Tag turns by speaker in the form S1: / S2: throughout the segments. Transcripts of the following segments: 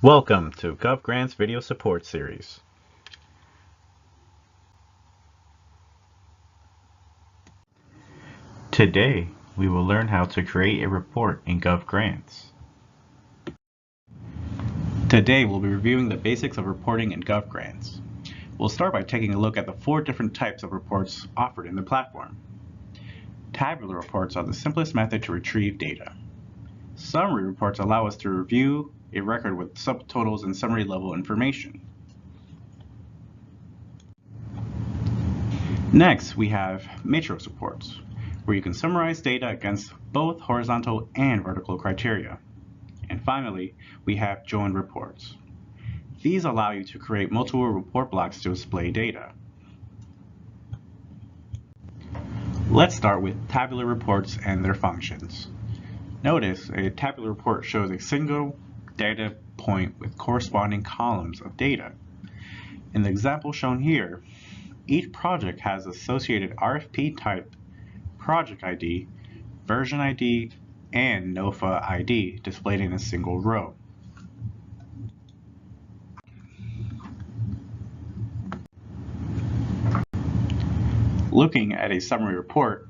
S1: Welcome to GovGrants Video Support Series. Today, we will learn how to create a report in GovGrants. Today, we'll be reviewing the basics of reporting in GovGrants. We'll start by taking a look at the 4 different types of reports offered in the platform. Tabular reports are the simplest method to retrieve data. Summary reports allow us to review a record with subtotals and summary level information. Next, we have matrix reports, where you can summarize data against both horizontal and vertical criteria. And finally, we have join reports. These allow you to create multiple report blocks to display data. Let's start with tabular reports and their functions. Notice a tabular report shows a single data point with corresponding columns of data. In the example shown here, each project has associated RFP type, project ID, version ID, and NOFA ID displayed in a single row. Looking at a summary report,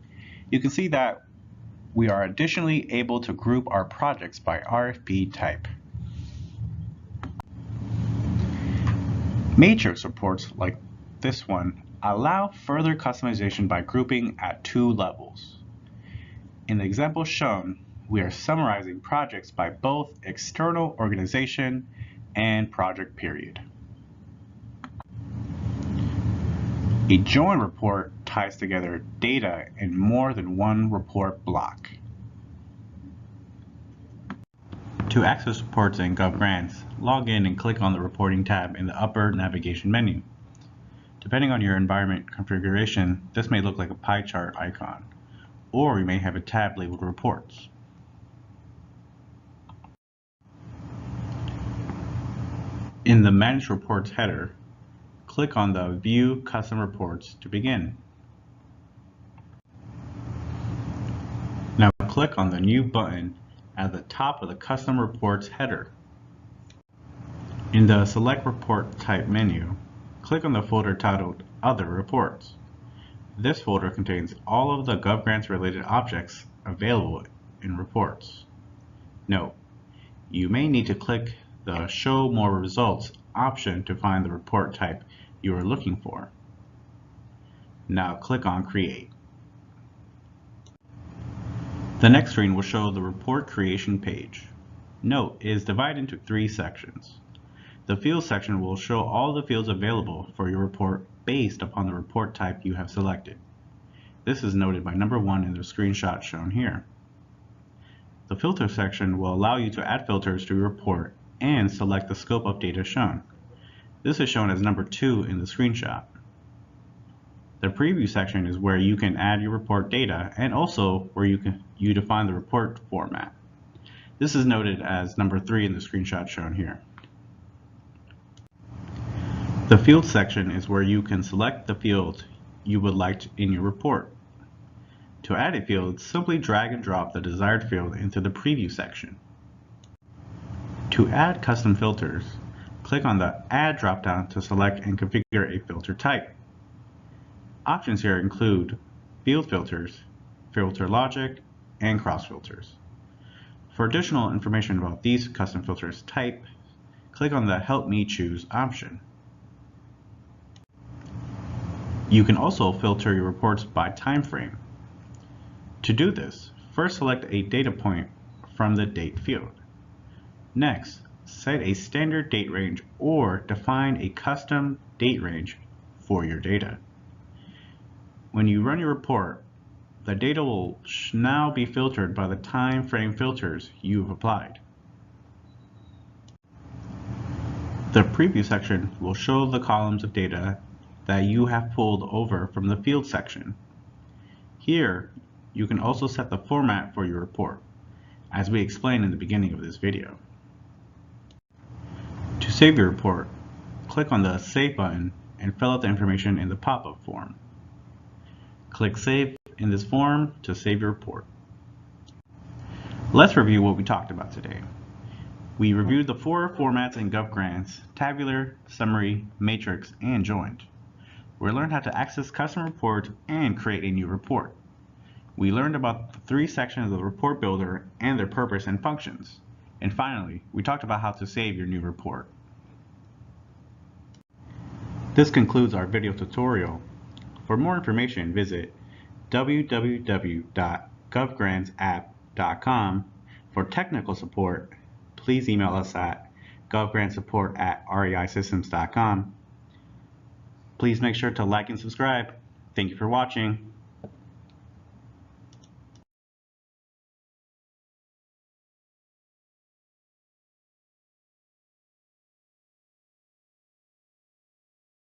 S1: you can see that we are additionally able to group our projects by RFP type. Matrix reports like this one allow further customization by grouping at 2 levels. In the example shown, we are summarizing projects by both external organization and project period. A join report ties together data in more than one report block. To access reports in GovGrants, log in and click on the Reporting tab in the upper navigation menu. Depending on your environment configuration, this may look like a pie chart icon, or you may have a tab labeled Reports. In the Manage Reports header, click on the View Custom Reports to begin. Now click on the New button at the top of the Custom Reports header. In the Select Report Type menu, click on the folder titled Other Reports. This folder contains all of the GovGrants related objects available in reports. Note, you may need to click the Show More Results option to find the report type you are looking for. Now click on Create. The next screen will show the report creation page. Note, it is divided into 3 sections. The Fields section will show all the fields available for your report based upon the report type you have selected. This is noted by number 1 in the screenshot shown here. The Filter section will allow you to add filters to your report and select the scope of data shown. This is shown as number 2 in the screenshot. The Preview section is where you can add your report data and also where you define the report format. This is noted as number 3 in the screenshot shown here. The Fields section is where you can select the field you would like in your report. To add a field, simply drag and drop the desired field into the Preview section. To add custom filters, click on the Add drop-down to select and configure a filter type. Options here include field filters, filter logic, and cross filters. For additional information about these custom filters type, click on the Help Me Choose option. You can also filter your reports by time frame. To do this, first select a data point from the Date field. Next, set a standard date range or define a custom date range for your data. When you run your report, the data will now be filtered by the time frame filters you've applied. The Preview section will show the columns of data that you have pulled over from the Field section. Here, you can also set the format for your report, as we explained in the beginning of this video. To save your report, click on the Save button and fill out the information in the pop-up form. Click Save in this form to save your report. Let's review what we talked about today. We reviewed the 4 formats in GovGrants: tabular, summary, matrix, and joint. We learned how to access custom reports and create a new report. We learned about the 3 sections of the report builder and their purpose and functions. And finally, we talked about how to save your new report. This concludes our video tutorial. For more information, visit www.govgrantsapp.com. For technical support, please email us at govgrantsupport@reisystems.com. Please make sure to like and subscribe. Thank you for watching.